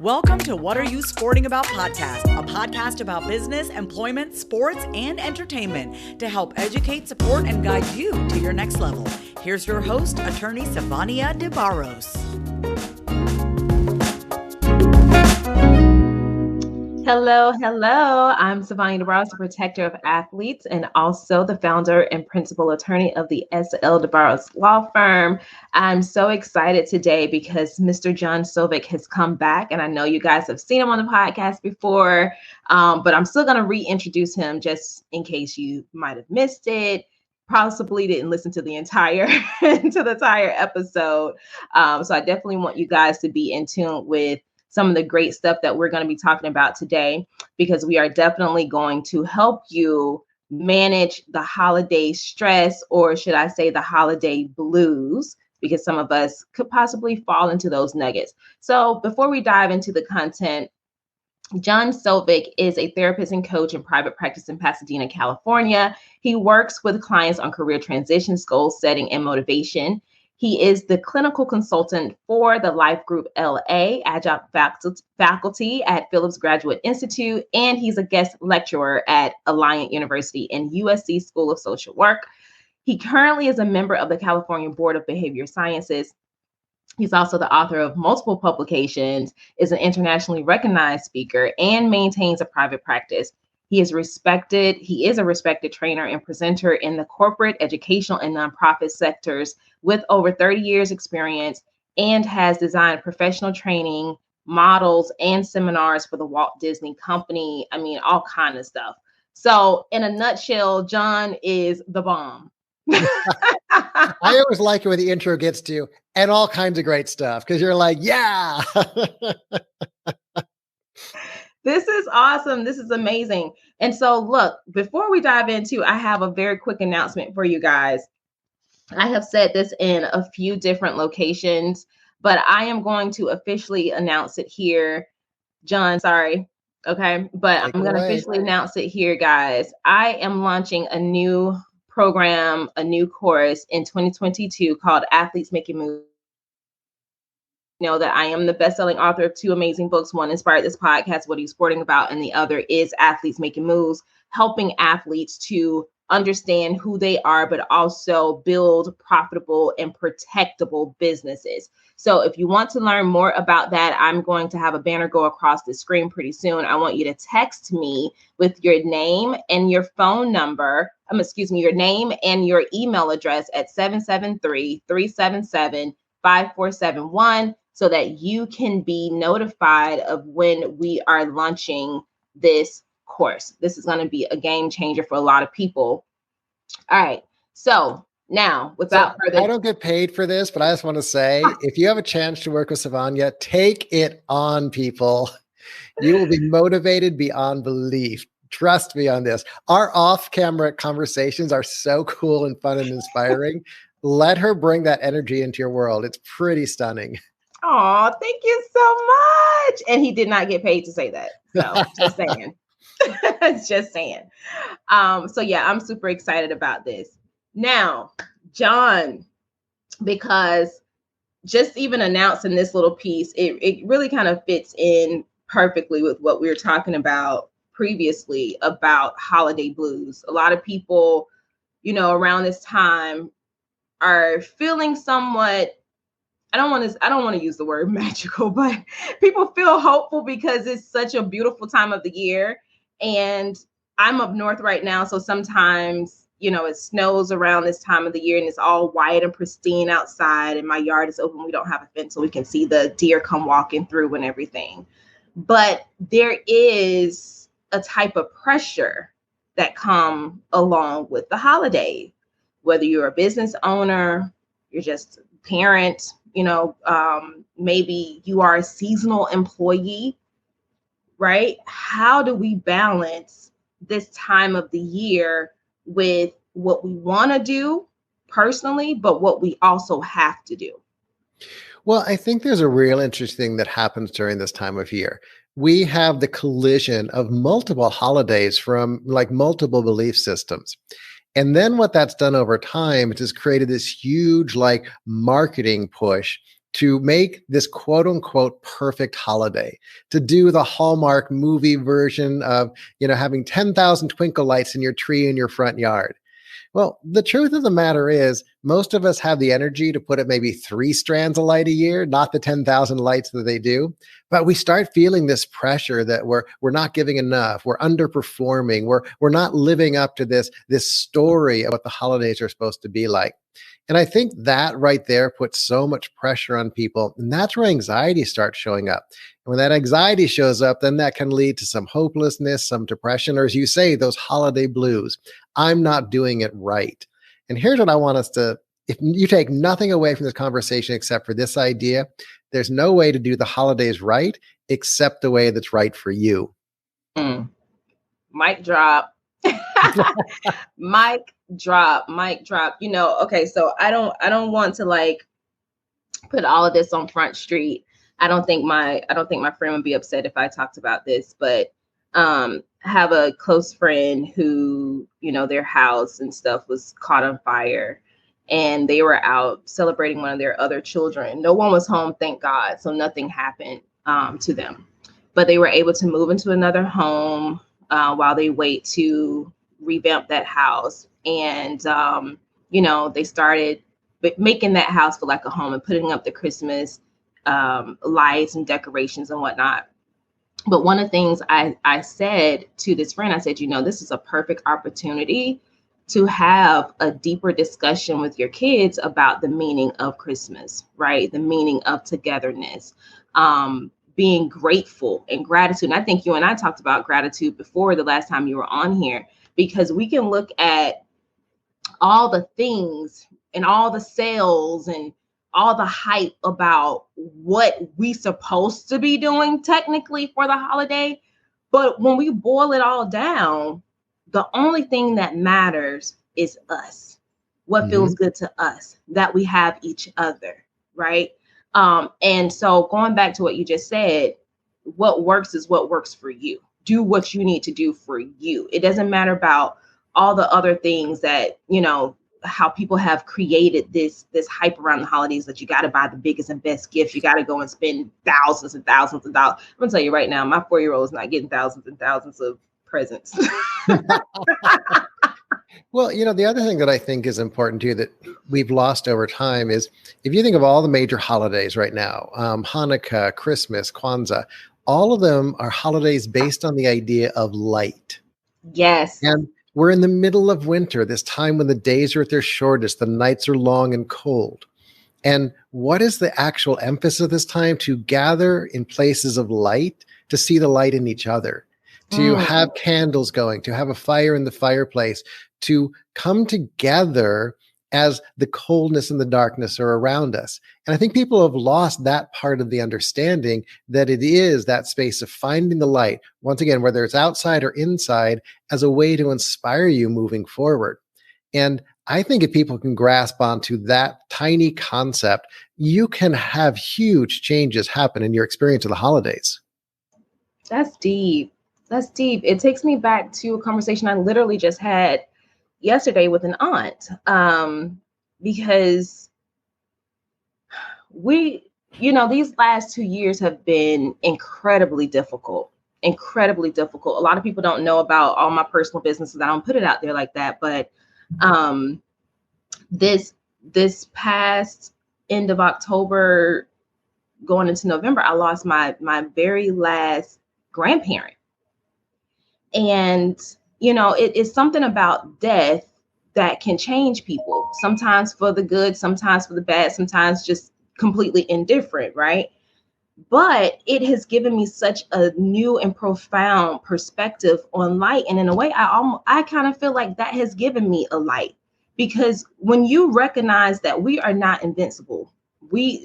Welcome to What Are You Sporting About podcast, a podcast about business, employment, sports, and entertainment to help educate, support, and guide you to your next level. Here's your host, attorney Savania de Barros. Hello. I'm Savania de Barros, the protector of athletes and also the founder and principal attorney of the S.L. de Barros Law Firm. I'm so excited today because Mr. John Sovec has come back, and I know you guys have seen him on the podcast before, but I'm still going to reintroduce him just in case you might have missed it. Possibly didn't listen to the entire episode. So I definitely want you guys to be in tune with some of the great stuff that we're going to be talking about today, because we are definitely going to help you manage the holiday stress, or should I say the holiday blues, because some of us could possibly fall into those nuggets. So before we dive into the content, John Sovec is a therapist and coach in private practice in Pasadena, California. He works with clients on career transitions, goal setting, and motivation. He is the clinical consultant for the Life Group LA, adjunct faculty at Phillips Graduate Institute, and he's a guest lecturer at Alliant University and USC School of Social Work. He currently is a member of the California Board of Behavior Sciences. He's also the author of multiple publications, is an internationally recognized speaker, and maintains a private practice. He is a respected trainer and presenter in the corporate, educational, and nonprofit sectors with over 30 years experience, and has designed professional training, models, and seminars for the Walt Disney Company. I mean, all kind of stuff. So in a nutshell, John is the bomb. I always like it when the intro gets to and all kinds of great stuff, because you're like, yeah. This is awesome. This is amazing. And so look, before we dive into, I have a very quick announcement for you guys. I have said this in a few different locations, but I am going to officially announce it here. John, sorry. Okay. But I'm going to officially announce it here, guys. I am launching a new program, a new course in 2022 called Athletes Making Moves. You know that I am the best-selling author of two amazing books. One inspired this podcast, What Are You Sporting About? And the other is Athletes Making Moves, helping athletes to understand who they are, but also build profitable and protectable businesses. So if you want to learn more about that, I'm going to have a banner go across the screen pretty soon. I want you to text me with your name and your phone number, your name and your email address at 773-377-5471 so that you can be notified of when we are launching this course. This is going to be a game changer for a lot of people. All right. So now, without further I don't get paid for this, but I just want to say, if you have a chance to work with Savania, take it on, people. You will be motivated beyond belief. Trust me on this. Our off-camera conversations are so cool and fun and inspiring. Let her bring that energy into your world. It's pretty stunning. Oh, thank you so much. And he did not get paid to say that. So just saying. Just saying. So yeah, I'm super excited about this. Now, John, because just even announcing this little piece, it really kind of fits in perfectly with what we were talking about previously about holiday blues. A lot of people, around this time are feeling somewhat, I don't want to use the word magical, but people feel hopeful because it's such a beautiful time of the year. And I'm up north right now, so sometimes, it snows around this time of the year and it's all white and pristine outside, and my yard is open. We don't have a fence, so we can see the deer come walking through and everything. But there is a type of pressure that come along with the holiday, whether you're a business owner, you're just a parent, maybe you are a seasonal employee, right? How do we balance this time of the year with what we want to do personally, but what we also have to do? Well, I think there's a real interesting thing that happens during this time of year. We have the collision of multiple holidays from multiple belief systems. And then what that's done over time is created this huge marketing push to make this quote unquote perfect holiday, to do the Hallmark movie version of, having 10,000 twinkle lights in your tree in your front yard. Well, the truth of the matter is most of us have the energy to put up maybe 3 strands of light a year, not the 10,000 lights that they do. But we start feeling this pressure that we're not giving enough, we're underperforming, we're not living up to this story of what the holidays are supposed to be like. And I think that right there puts so much pressure on people. And that's where anxiety starts showing up. And when that anxiety shows up, then that can lead to some hopelessness, some depression, or as you say, those holiday blues. I'm not doing it right. And here's what I want us to, if you take nothing away from this conversation except for this idea, there's no way to do the holidays right except the way that's right for you. Mic drop. Mic drop. Okay, so I don't want to put all of this on Front Street. I don't think my friend would be upset if I talked about this, but have a close friend who, their house and stuff was caught on fire, and they were out celebrating one of their other children. No one was home, thank God, so nothing happened to them. But they were able to move into another home while they wait to revamp that house. And, they started making that house feel like a home and putting up the Christmas lights and decorations and whatnot. But one of the things I said to this friend, I said, this is a perfect opportunity to have a deeper discussion with your kids about the meaning of Christmas, right? The meaning of togetherness, being grateful and gratitude. And I think you and I talked about gratitude before the last time you were on here, because we can look at all the things and all the sales and all the hype about what we supposed to be doing technically for the holiday. But when we boil it all down, the only thing that matters is us, what feels good to us, that we have each other, right? And so going back to what you just said, what works is what works for you. Do what you need to do for you. It doesn't matter about all the other things that, how people have created this hype around the holidays that you got to buy the biggest and best gift. You got to go and spend thousands and thousands of dollars. I'm going to tell you right now, my 4-year-old is not getting thousands and thousands of presents. Well, the other thing that I think is important too that we've lost over time is if you think of all the major holidays right now, Hanukkah, Christmas, Kwanzaa, all of them are holidays based on the idea of light. Yes. And we're in the middle of winter, this time when the days are at their shortest, the nights are long and cold. And what is the actual emphasis of this time? To gather in places of light, to see the light in each other, to have candles going, to have a fire in the fireplace, to come together as the coldness and the darkness are around us. And I think people have lost that part of the understanding that it is that space of finding the light, once again, whether it's outside or inside, as a way to inspire you moving forward. And I think if people can grasp onto that tiny concept, you can have huge changes happen in your experience of the holidays. That's deep. That's deep. It takes me back to a conversation I literally just had yesterday with an aunt, because these last 2 years have been incredibly difficult. A lot of people don't know about all my personal businesses. I don't put it out there like that, but this past end of October going into November, I lost my very last grandparent. And it's something about death that can change people, sometimes for the good, sometimes for the bad, sometimes just completely indifferent, right? But it has given me such a new and profound perspective on light. And in a way, I kind of feel like that has given me a light, because when you recognize that we are not invincible,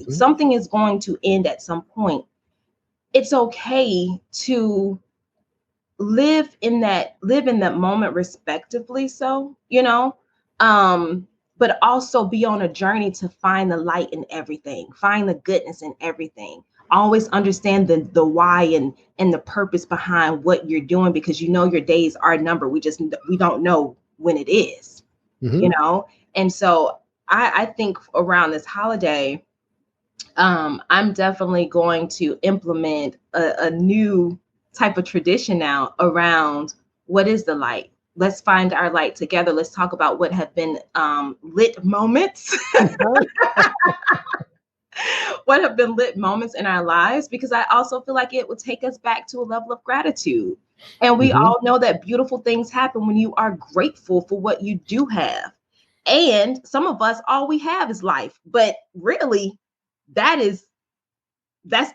something is going to end at some point. It's okay to live in that moment respectively. So, but also be on a journey to find the light in everything, find the goodness in everything. Always understand the why and the purpose behind what you're doing, because your days are numbered. We don't know when it is, And so I think around this holiday, I'm definitely going to implement a new type of tradition now around what is the light. Let's find our light together. Let's talk about what have been lit moments. What have been lit moments in our lives, because I also feel like it would take us back to a level of gratitude. And we all know that beautiful things happen when you are grateful for what you do have. And some of us, all we have is life, but really that's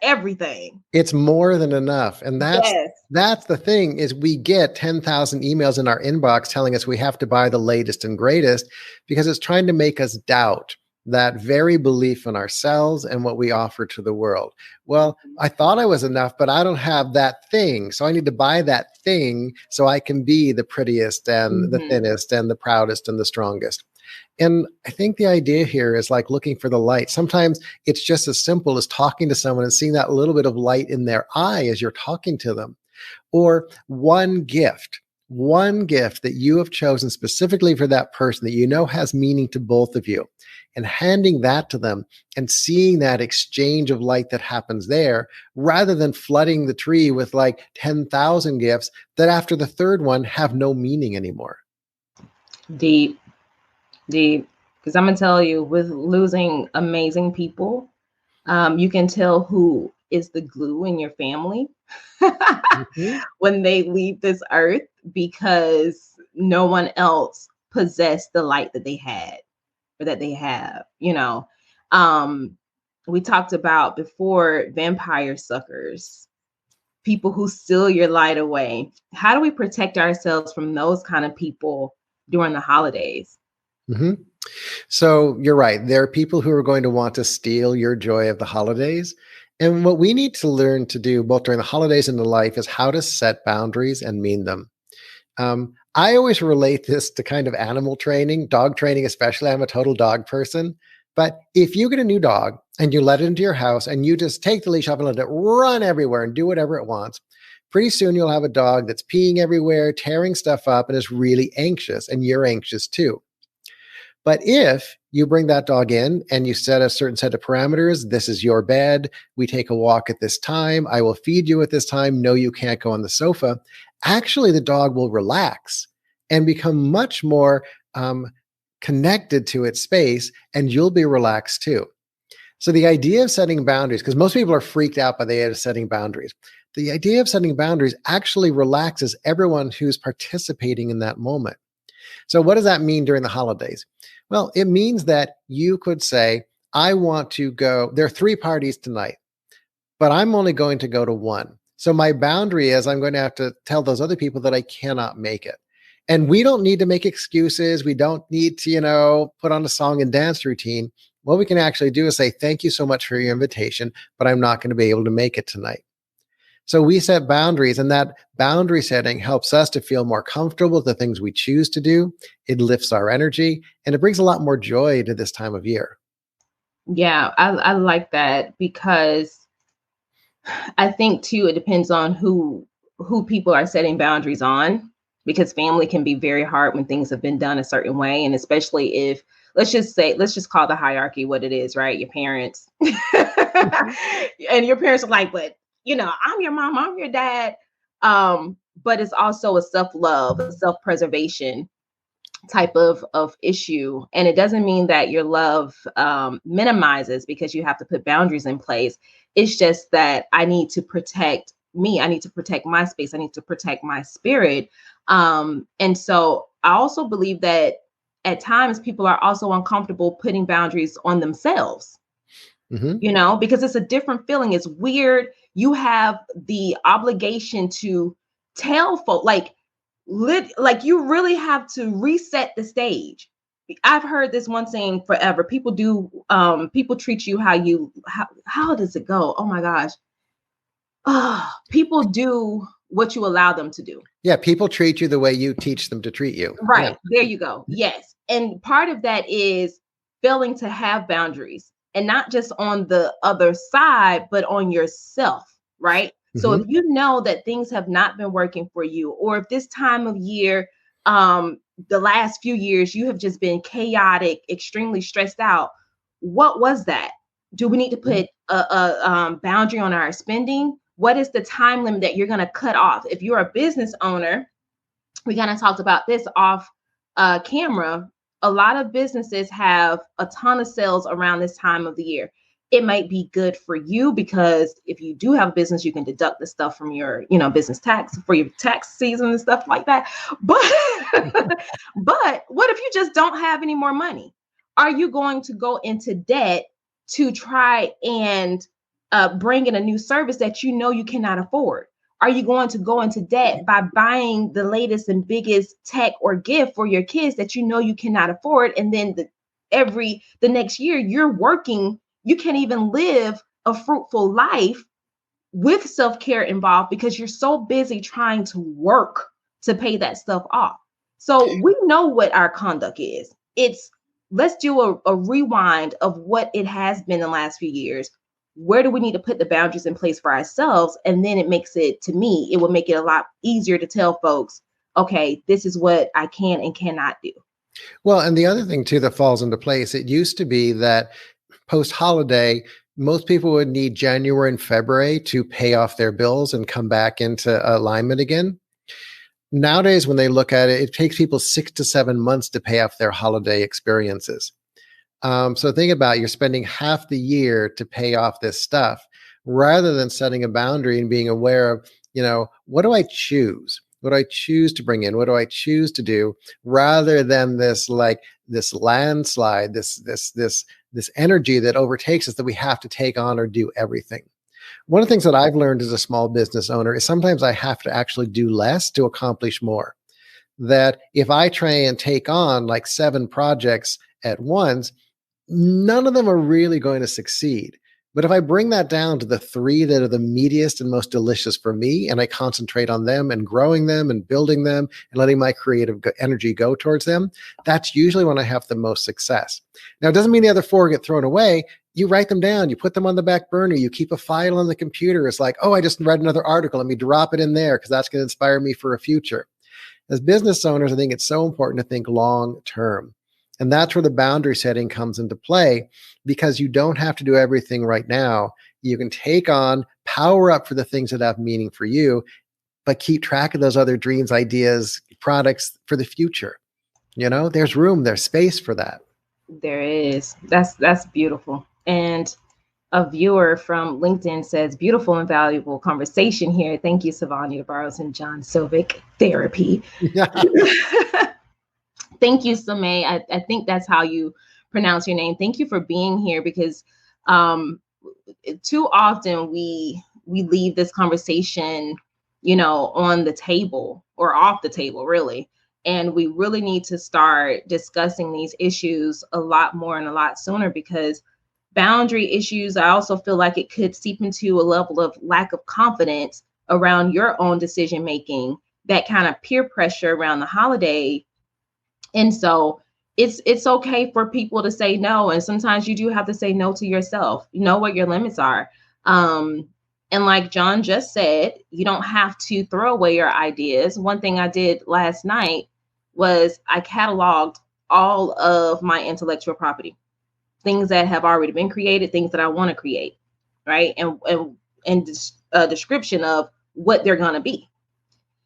everything. It's more than enough. And Yes. that's the thing, is we get 10,000 emails in our inbox telling us we have to buy the latest and greatest, because it's trying to make us doubt that very belief in ourselves and what we offer to the world. Well, I thought I was enough, but I don't have that thing. So I need to buy that thing so I can be the prettiest and the thinnest and the proudest and the strongest. And I think the idea here is like looking for the light. Sometimes it's just as simple as talking to someone and seeing that little bit of light in their eye as you're talking to them. Or one gift that you have chosen specifically for that person that you know has meaning to both of you, and handing that to them and seeing that exchange of light that happens there, rather than flooding the tree with like 10,000 gifts that after the third one have no meaning anymore. Deep. Because I'm going to tell you, with losing amazing people, you can tell who is the glue in your family when they leave this earth, because no one else possessed the light that they had or that they have. We talked about before vampire suckers, people who steal your light away. How do we protect ourselves from those kind of people during the holidays? So you're right. There are people who are going to want to steal your joy of the holidays. And what we need to learn to do both during the holidays and in life is how to set boundaries and mean them. I always relate this to kind of animal training, dog training especially. I'm a total dog person. But if you get a new dog and you let it into your house and you just take the leash off and let it run everywhere and do whatever it wants, pretty soon you'll have a dog that's peeing everywhere, tearing stuff up, and is really anxious, and you're anxious too. But if you bring that dog in and you set a certain set of parameters, this is your bed, we take a walk at this time, I will feed you at this time, no, you can't go on the sofa, actually the dog will relax and become much more connected to its space, and you'll be relaxed too. So the idea of setting boundaries, because most people are freaked out by the idea of setting boundaries, the idea of setting boundaries actually relaxes everyone who's participating in that moment. So what does that mean during the holidays? Well, it means that you could say, I want to go, there are 3 parties tonight, but I'm only going to go to one. So my boundary is I'm going to have to tell those other people that I cannot make it. And we don't need to make excuses. We don't need to, put on a song and dance routine. What we can actually do is say, thank you so much for your invitation, but I'm not going to be able to make it tonight. So we set boundaries, and that boundary setting helps us to feel more comfortable with the things we choose to do. It lifts our energy, and it brings a lot more joy to this time of year. Yeah, I like that, because I think too, it depends on who people are setting boundaries on, because family can be very hard when things have been done a certain way. And especially if, let's just call the hierarchy what it is, right? Your parents and your parents are like, but I'm your mom, I'm your dad. But it's also a self-love, a self-preservation type of issue. And it doesn't mean that your love minimizes because you have to put boundaries in place. It's just that I need to protect me. I need to protect my space. I need to protect my spirit. And so I also believe that at times people are also uncomfortable putting boundaries on themselves, because it's a different feeling. It's weird. You have the obligation to tell folk, like you really have to reset the stage. I've heard this one saying forever. People treat you how does it go? Oh my gosh. People do what you allow them to do. Yeah, people treat you the way you teach them to treat you. Right. Yeah. There you go. Yes. And part of that is failing to have boundaries, and not just on the other side, but on yourself. Right. So if you know that things have not been working for you, or if this time of year, the last few years, you have just been chaotic, extremely stressed out, what was that? Do we need to put a boundary on our spending? What is the time limit that you're going to cut off? If you're a business owner, we kind of talked about this off camera. A lot of businesses have a ton of sales around this time of the year. It might be good for you because if you do have a business, you can deduct the stuff from your, business tax for your tax season and stuff like that. But, but what if you just don't have any more money? Are you going to go into debt to try and bring in a new service that you cannot afford? Are you going to go into debt by buying the latest and biggest tech or gift for your kids that you cannot afford? And then the next year you're working, you can't even live a fruitful life with self-care involved because you're so busy trying to work to pay that stuff off. So we know what our conduct is. Let's do a rewind of what it has been the last few years. Where do we need to put the boundaries in place for ourselves? And then it will make it a lot easier to tell folks, okay, this is what I can and cannot do. Well, and the other thing too that falls into place, it used to be that post-holiday, most people would need January and February to pay off their bills and come back into alignment again. Nowadays, when they look at it, it takes people 6 to 7 months to pay off their holiday experiences. So think about, you're spending half the year to pay off this stuff rather than setting a boundary and being aware of, what do I choose? What do I choose to bring in? What do I choose to do? Rather than this landslide, this energy that overtakes us that we have to take on or do everything. One of the things that I've learned as a small business owner is sometimes I have to actually do less to accomplish more. That if I try and take on like 7 projects at once, none of them are really going to succeed. But if I bring that down to the 3 that are the meatiest and most delicious for me, and I concentrate on them and growing them and building them and letting my creative energy go towards them, that's usually when I have the most success. Now, it doesn't mean the other 4 get thrown away. You write them down, you put them on the back burner, you keep a file on the computer. It's like, oh, I just read another article. Let me drop it in there because that's going to inspire me for a future. As business owners, I think it's so important to think long term. And that's where the boundary setting comes into play, because you don't have to do everything right now. You can take on, power up for the things that have meaning for you, but keep track of those other dreams, ideas, products for the future. There's room, there's space for that. There is. That's beautiful. And a viewer from LinkedIn says, beautiful and valuable conversation here. Thank you, Savannah Barrows and John Sovec. Therapy. Thank you, Samay. I think that's how you pronounce your name. Thank you for being here, because too often we leave this conversation, on the table or off the table, really. And we really need to start discussing these issues a lot more and a lot sooner, because boundary issues, I also feel like it could seep into a level of lack of confidence around your own decision making, that kind of peer pressure around the holiday. And so it's okay for people to say no. And sometimes you do have to say no to yourself. Know what your limits are. And like John just said, you don't have to throw away your ideas. One thing I did last night was I cataloged all of my intellectual property, things that have already been created, things that I want to create, right? And a description of what they're going to be.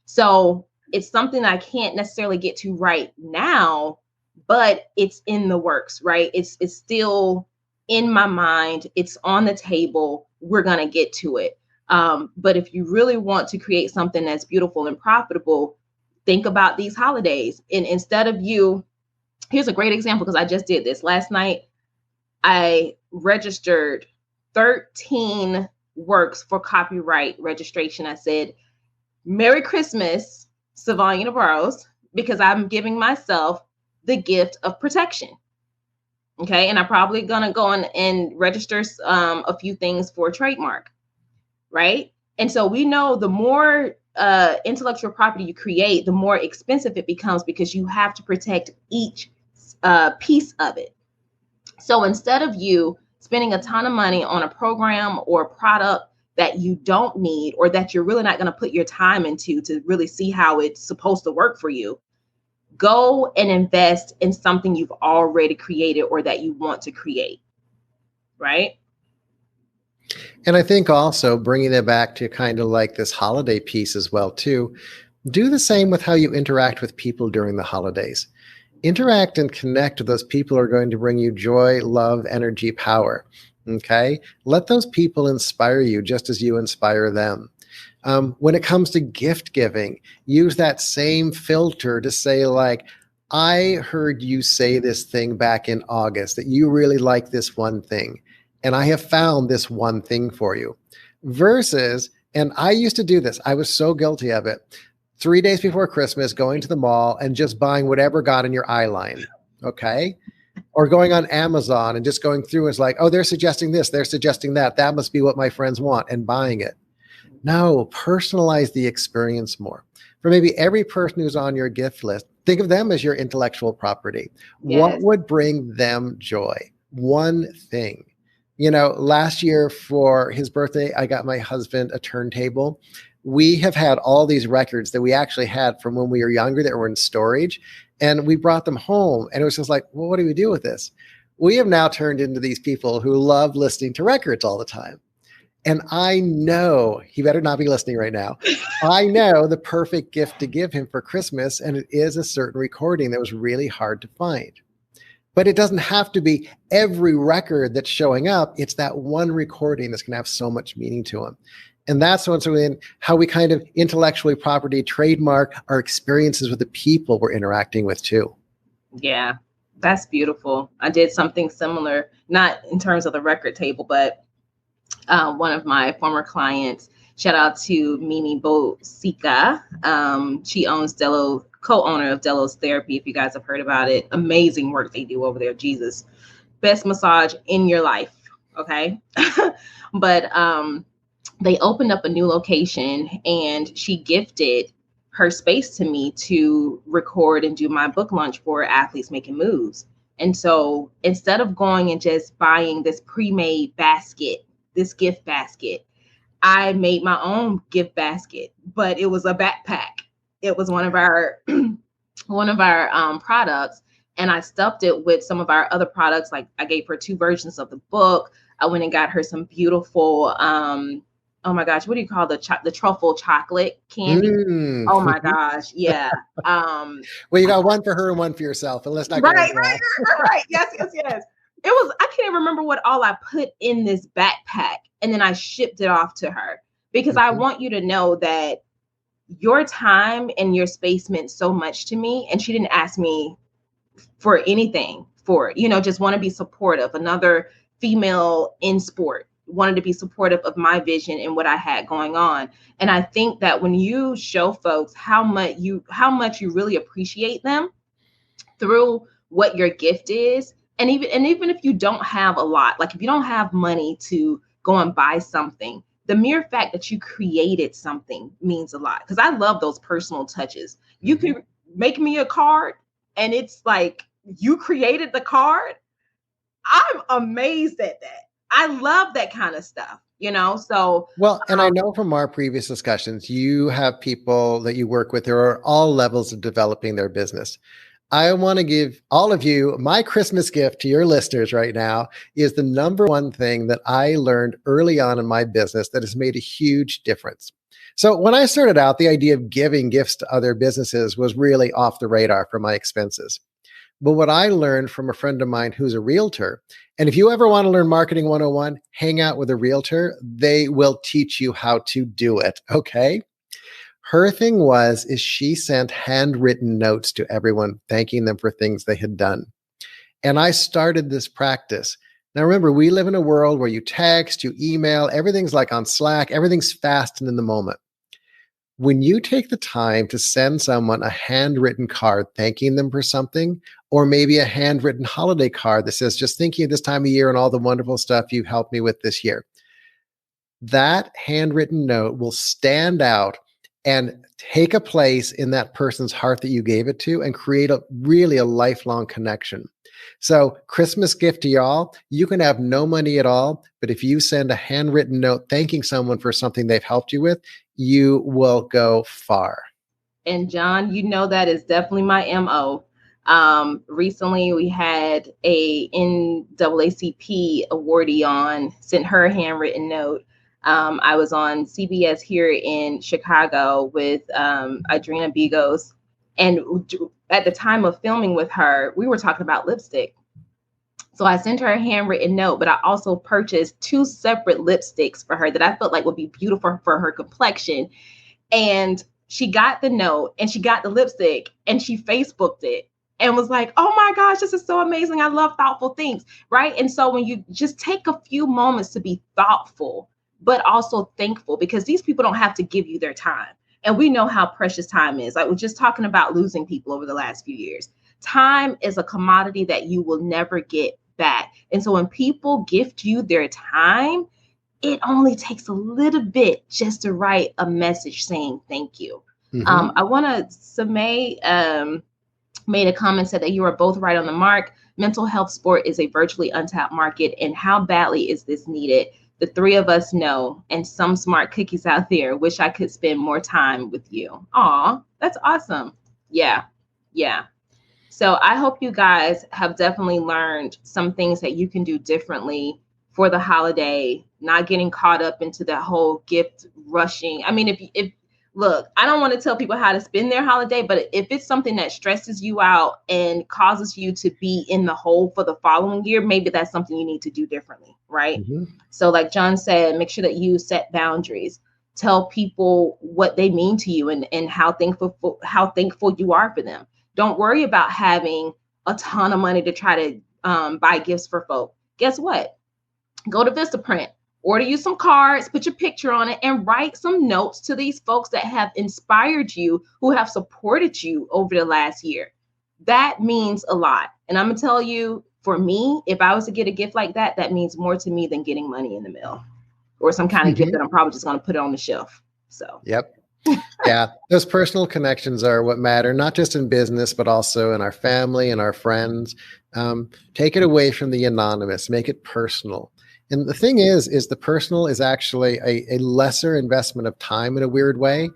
So it's something I can't necessarily get to right now, but it's in the works, right? It's still in my mind. It's on the table. We're going to get to it. But if you really want to create something that's beautiful and profitable, think about these holidays. And instead of here's a great example, because I just did this last night. I registered 13 works for copyright registration. I said, Merry Christmas, Savannah Barrows, because I'm giving myself the gift of protection. Okay. And I'm probably going to go and register a few things for a trademark. Right. And so we know the more intellectual property you create, the more expensive it becomes, because you have to protect each piece of it. So instead of you spending a ton of money on a program or a product that you don't need, or that you're really not going to put your time into to really see how it's supposed to work for you, go and invest in something you've already created or that you want to create, right? And I think also bringing it back to kind of like this holiday piece as well, too. Do the same with how you interact with people during the holidays. Interact and connect with those people who are going to bring you joy, love, energy, power. Okay? Let those people inspire you just as you inspire them. When it comes to gift giving, use that same filter to say, like, I heard you say this thing back in August that you really like this one thing, and I have found this one thing for you. Versus, and I used to do this, I was so guilty of it. 3 days before Christmas, going to the mall and just buying whatever got in your eye line. Okay. Or going on Amazon and just going through and it's like, oh, they're suggesting this, they're suggesting that. That must be what my friends want, and buying it. No, personalize the experience more. For maybe every person who's on your gift list, think of them as your intellectual property. Yes. What would bring them joy? One thing. You know, last year for his birthday, I got my husband a turntable. We have had all these records that we actually had from when we were younger that were in storage, and we brought them home. And it was just like, well, what do we do with this? We have now turned into these people who love listening to records all the time. And I know, he better not be listening right now. I know the perfect gift to give him for Christmas, and it is a certain recording that was really hard to find. But it doesn't have to be every record that's showing up. It's that one recording that's going to have so much meaning to him. And that's what's in how we kind of intellectually property trademark our experiences with the people we're interacting with too. Yeah, that's beautiful. I did something similar, not in terms of the record table, but one of my former clients, shout out to Mimi Bosica. She owns co-owner of Delos Therapy. If you guys have heard about it, amazing work they do over there. Jesus, best massage in your life. Okay. But, they opened up a new location and she gifted her space to me to record and do my book launch for Athletes Making Moves. And so instead of going and just buying this pre-made basket, this gift basket, I made my own gift basket, but it was a backpack. It was one of our products, and I stuffed it with some of our other products. Like I gave her 2 versions of the book. I went and got her some beautiful oh my gosh, what do you call the truffle chocolate candy? Oh my gosh, yeah. Well, you got one for her and one for yourself, and let's not go right. Yes. It was, I can't even remember what all I put in this backpack, and then I shipped it off to her because I want you to know that your time and your space meant so much to me, and she didn't ask me for anything for it. You know, just want to be supportive. Another female in sport wanted to be supportive of my vision and what I had going on. And I think that when you show folks how much you really appreciate them through what your gift is, and even if you don't have a lot, like if you don't have money to go and buy something, the mere fact that you created something means a lot. Because I love those personal touches. You can make me a card and it's like you created the card. I'm amazed at that. I love that kind of stuff, you know? So, well, and I know from our previous discussions, you have people that you work with who are all levels of developing their business. I want to give all of you my Christmas gift to your listeners right now is the number one thing that I learned early on in my business that has made a huge difference. So when I started out, the idea of giving gifts to other businesses was really off the radar for my expenses. But what I learned from a friend of mine who's a realtor, and if you ever want to learn marketing 101, hang out with a realtor. They will teach you how to do it. Okay. Her thing is she sent handwritten notes to everyone, thanking them for things they had done. And I started this practice. Now, remember, we live in a world where you text, you email, everything's like on Slack, everything's fast and in the moment. When you take the time to send someone a handwritten card thanking them for something, or maybe a handwritten holiday card that says, just thinking of this time of year and all the wonderful stuff you've helped me with this year, that handwritten note will stand out and take a place in that person's heart that you gave it to and create a lifelong connection. So Christmas gift to y'all, you can have no money at all, but if you send a handwritten note thanking someone for something they've helped you with, you will go far. And John, you know, that is definitely my MO. Recently, we had a NAACP awardee on, sent her a handwritten note. I was on CBS here in Chicago with Adrena Bigos. And at the time of filming with her, we were talking about lipstick. So I sent her a handwritten note, but I also purchased 2 separate lipsticks for her that I felt like would be beautiful for her complexion. And she got the note and she got the lipstick and she Facebooked it and was like, oh my gosh, this is so amazing. I love thoughtful things, right? And so when you just take a few moments to be thoughtful, but also thankful, because these people don't have to give you their time. And we know how precious time is. Like we're just talking about losing people over the last few years. Time is a commodity that you will never get back. And so when people gift you their time, it only takes a little bit just to write a message saying thank you. I want to, Samay made a comment, said that you are both right on the mark. Mental health sport is a virtually untapped market. And how badly is this needed? The 3 of us know, and some smart cookies out there wish I could spend more time with you. Aw, that's awesome. Yeah. So I hope you guys have definitely learned some things that you can do differently for the holiday, not getting caught up into that whole gift rushing. I mean, if look, I don't want to tell people how to spend their holiday, but if it's something that stresses you out and causes you to be in the hole for the following year, maybe that's something you need to do differently, right? So like John said, make sure that you set boundaries. Tell people what they mean to you and how thankful you are for them. Don't worry about having a ton of money to try to buy gifts for folk. Guess what? Go to Vistaprint, order you some cards, put your picture on it, and write some notes to these folks that have inspired you, who have supported you over the last year. That means a lot. And I'm going to tell you, for me, if I was to get a gift like that, that means more to me than getting money in the mail or some kind of gift that I'm probably just going to put it on the shelf. So, yep. Yeah, those personal connections are what matter, not just in business, but also in our family and our friends. Take it away from the anonymous, make it personal. And the thing is the personal is actually a lesser investment of time in a weird way,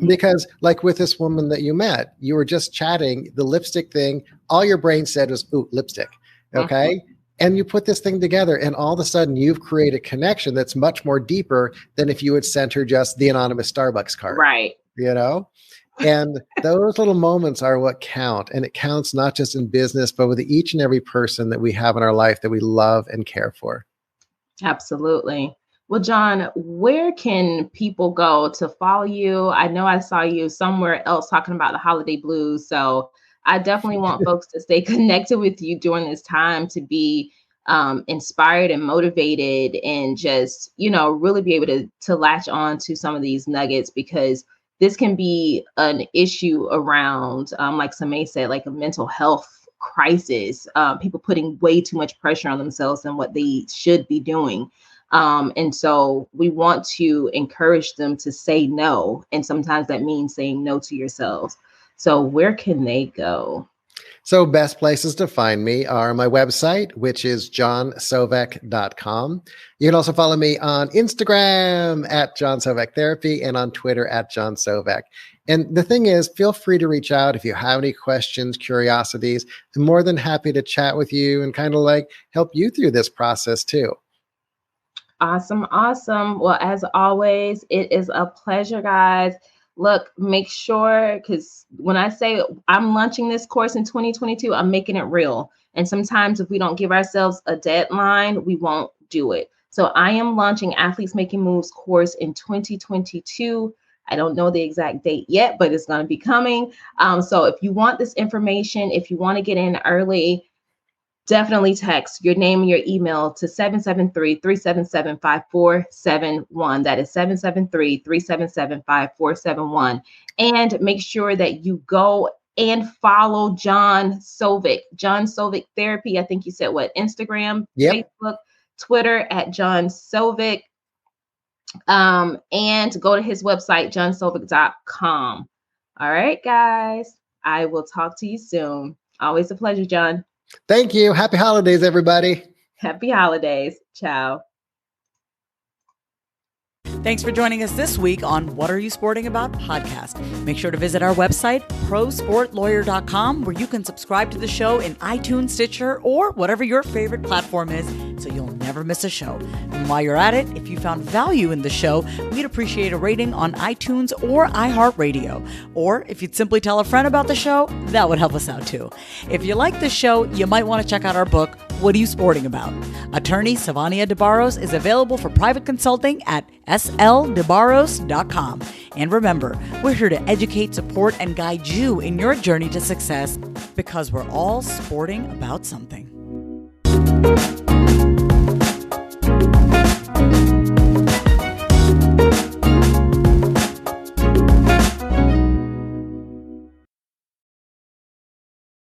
because like with this woman that you met, you were just chatting, the lipstick thing, all your brain said was, ooh, lipstick. Okay. And you put this thing together and all of a sudden you've created a connection that's much more deeper than if you had sent her just the anonymous Starbucks card. Right. You know? And those little moments are what count. And it counts not just in business, but with each and every person that we have in our life that we love and care for. Absolutely. Well, John, where can people go to follow you? I know I saw you somewhere else talking about the holiday blues. So I definitely want folks to stay connected with you during this time, to be inspired and motivated and just, really be able to latch on to some of these nuggets, because this can be an issue around, like Samay said, like a mental health crisis, people putting way too much pressure on themselves than what they should be doing. And so we want to encourage them to say no. And sometimes that means saying no to yourselves. So where can they go? So best places to find me are my website, which is johnsovec.com. You can also follow me on Instagram at John Sovec Therapy and on Twitter at John Sovec. And the thing is, feel free to reach out if you have any questions, curiosities. I'm more than happy to chat with you and kind of like help you through this process too. Awesome. Well, as always, it is a pleasure, guys. Look, make sure, because when I say I'm launching this course in 2022, I'm making it real. And sometimes if we don't give ourselves a deadline, we won't do it. So I am launching Athletes Making Moves course in 2022. I don't know the exact date yet, but it's going to be coming. So if you want this information, if you want to get in early, definitely text your name and your email to 773-377-5471. That is 773-377-5471. And make sure that you go and follow John Sovec. John Sovec Therapy. I think you said what? Instagram, Facebook, Twitter at John Sovec. And go to his website, johnsovec.com. All right, guys. I will talk to you soon. Always a pleasure, John. Thank you. Happy holidays, everybody. Happy holidays. Ciao. Thanks for joining us this week on What Are You Sporting About podcast. Make sure to visit our website, prosportlawyer.com, where you can subscribe to the show in iTunes, Stitcher, or whatever your favorite platform is, so you'll never miss a show. And while you're at it, if you found value in the show, we'd appreciate a rating on iTunes or iHeartRadio. Or if you'd simply tell a friend about the show, that would help us out too. If you like the show, you might want to check out our book, What Are You Sporting About? Attorney Savania DeBarros is available for private consulting at sldebarros.com. And remember, we're here to educate, support, and guide you in your journey to success, because we're all sporting about something.